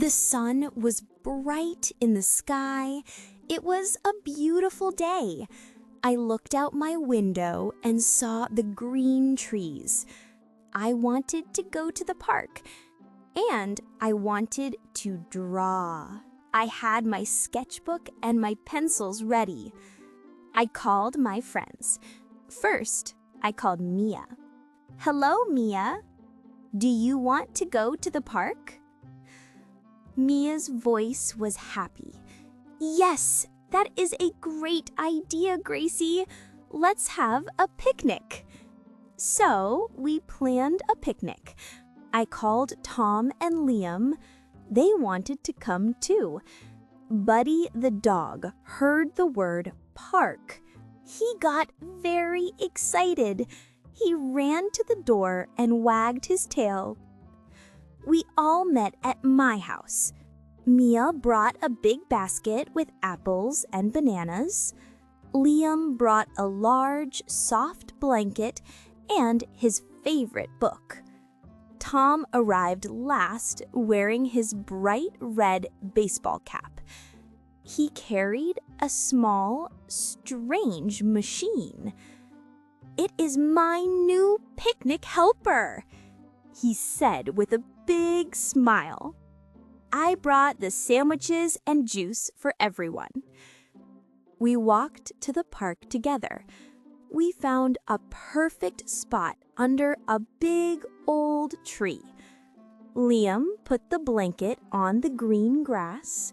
The sun was bright in the sky. It was a beautiful day. I looked out my window and saw the green trees. I wanted to go to the park, and I wanted to draw. I had my sketchbook and my pencils ready. I called my friends. First, I called Mia. "Hello, Mia. Do you want to go to the park?" Mia's voice was happy. "Yes, that is a great idea, Gracie. Let's have a picnic." So we planned a picnic. I called Tom and Liam. They wanted to come too. Buddy the dog heard the word park. He got very excited. He ran to the door and wagged his tail. We all met at my house. Mia brought a big basket with apples and bananas. Liam brought a large, soft blanket and his favorite book. Tom arrived last, wearing his bright red baseball cap. He carried a small, strange machine. "It is my new picnic helper," he said with a big smile. I brought the sandwiches and juice for everyone. We walked to the park together. We found a perfect spot under a big old tree. Liam put the blanket on the green grass.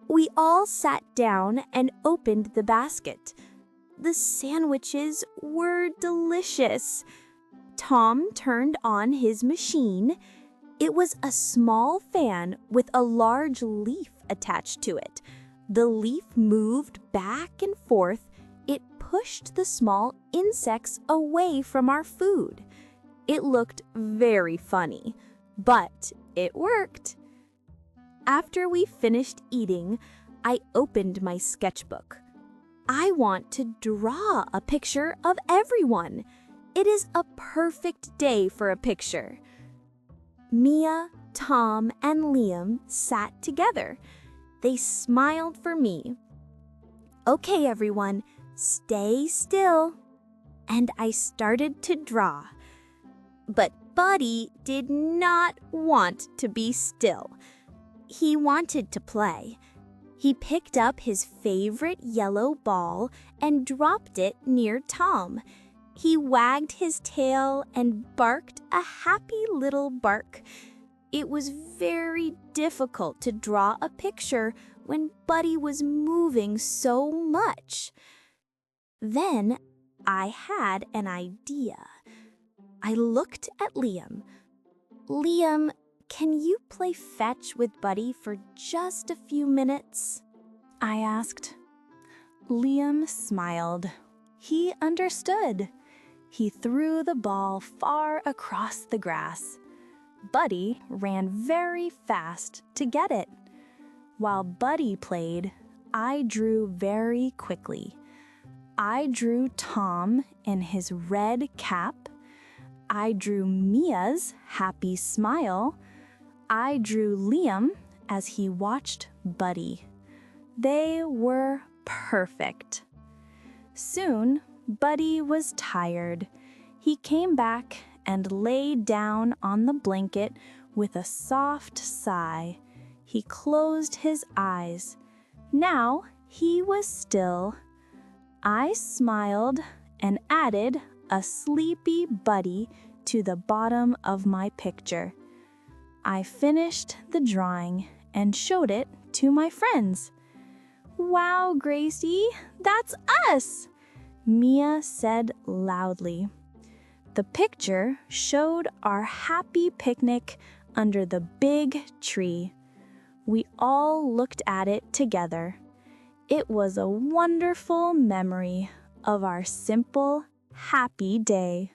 We all sat down and opened the basket. The sandwiches were delicious. Tom turned on his machine. It was a small fan with a large leaf attached to it. The leaf moved back and forth. It pushed the small insects away from our food. It looked very funny, but it worked. After we finished eating, I opened my sketchbook. I want to draw a picture of everyone. It is a perfect day for a picture. Mia, Tom, and Liam sat together. They smiled for me. "Okay, everyone, stay still." And I started to draw. But Buddy did not want to be still. He wanted to play. He picked up his favorite yellow ball and dropped it near Tom. He wagged his tail and barked a happy little bark. It was very difficult to draw a picture when Buddy was moving so much. Then I had an idea. I looked at Liam. "Liam, can you play fetch with Buddy for just a few minutes?" I asked. Liam smiled. He understood. He threw the ball far across the grass. Buddy ran very fast to get it. While Buddy played, I drew very quickly. I drew Tom in his red cap. I drew Mia's happy smile. I drew Liam as he watched Buddy. They were perfect. Soon, Buddy was tired. He came back and lay down on the blanket with a soft sigh. He closed his eyes. Now he was still. I smiled and added a sleepy Buddy to the bottom of my picture. I finished the drawing and showed it to my friends. "Wow, Gracie, that's us!" Mia said loudly. The picture showed our happy picnic under the big tree. We all looked at it together. It was a wonderful memory of our simple, happy day.